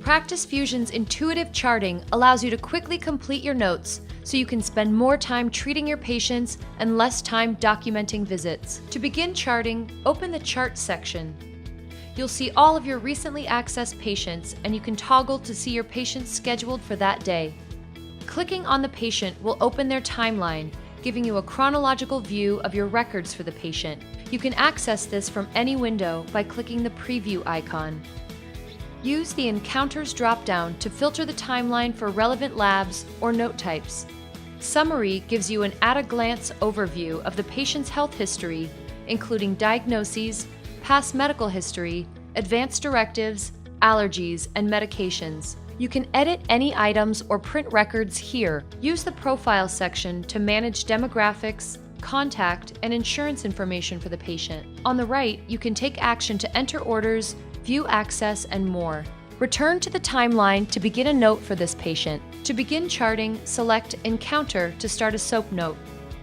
Practice Fusion's intuitive charting allows you to quickly complete your notes so you can spend more time treating your patients and less time documenting visits. To begin charting, open the Chart section. You'll see all of your recently accessed patients, and you can toggle to see your patients scheduled for that day. Clicking on the patient will open their timeline, giving you a chronological view of your records for the patient. You can access this from any window by clicking the preview icon. Use the Encounters dropdown to filter the timeline for relevant labs or note types. Summary gives you an at-a-glance overview of the patient's health history, including diagnoses, past medical history, advanced directives, allergies, and medications. You can edit any items or print records here. Use the Profile section to manage demographics, contact, and insurance information for the patient. On the right, you can take action to enter orders, view access, and more. Return to the timeline to begin a note for this patient. To begin charting, select Encounter to start a SOAP note,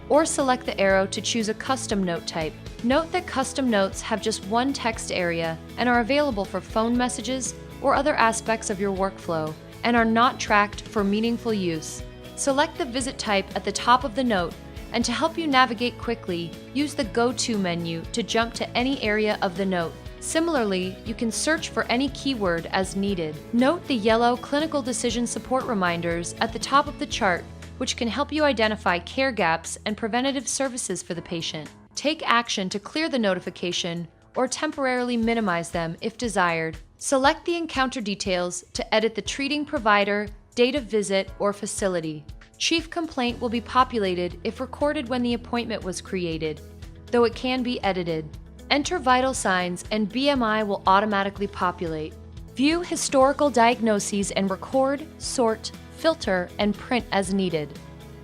or select the arrow to choose a custom note type. Note that custom notes have just one text area and are available for phone messages or other aspects of your workflow, and are not tracked for meaningful use. Select the visit type at the top of the note, and to help you navigate quickly, use the Go To menu to jump to any area of the note. Similarly, you can search for any keyword as needed. Note the yellow Clinical Decision Support reminders at the top of the chart, which can help you identify care gaps and preventative services for the patient. Take action to clear the notification or temporarily minimize them if desired. Select the encounter details to edit the treating provider, date of visit, or facility. Chief complaint will be populated if recorded when the appointment was created, though it can be edited. Enter vital signs and BMI will automatically populate. View historical diagnoses and record, sort, filter, and print as needed.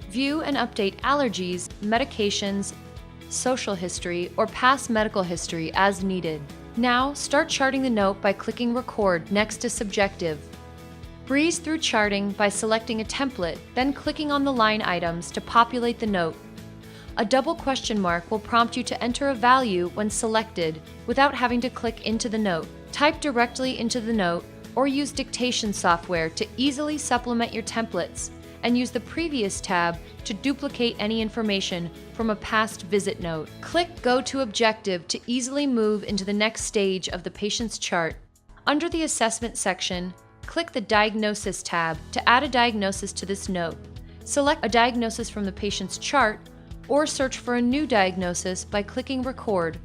View and update allergies, medications, social history, or past medical history as needed. Now, start charting the note by clicking Record next to Subjective. Breeze through charting by selecting a template, then clicking on the line items to populate the note. A double question mark will prompt you to enter a value when selected without having to click into the note. Type directly into the note or use dictation software to easily supplement your templates, and use the Previous tab to duplicate any information from a past visit note. Click Go to Objective to easily move into the next stage of the patient's chart. Under the Assessment section, click the Diagnosis tab to add a diagnosis to this note. Select a diagnosis from the patient's chart, or search for a new diagnosis by clicking Record.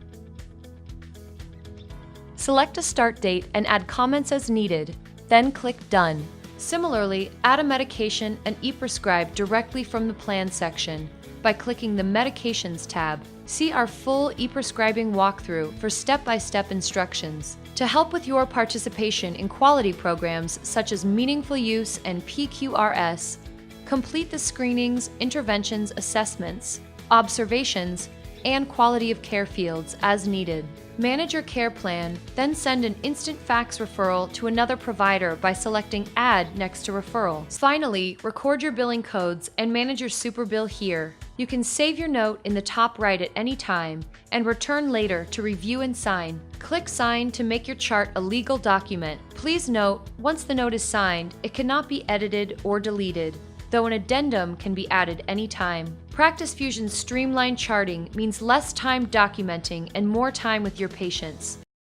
Select a start date and add comments as needed, then click Done. Similarly, add a medication and e-prescribe directly from the Plan section by clicking the Medications tab. See our full e-prescribing walkthrough for step-by-step instructions. To help with your participation in quality programs such as Meaningful Use and PQRS, complete the screenings, interventions, assessments, observations, and quality of care fields as needed. Manage your care plan, then send an instant fax referral to another provider by selecting Add next to Referral. Finally, record your billing codes and manage your super bill here. You can save your note in the top right at any time and return later to review and sign. Click Sign to make your chart a legal document. Please note, once the note is signed, it cannot be edited or deleted, though an addendum can be added anytime. Practice Fusion's streamlined charting means less time documenting and more time with your patients.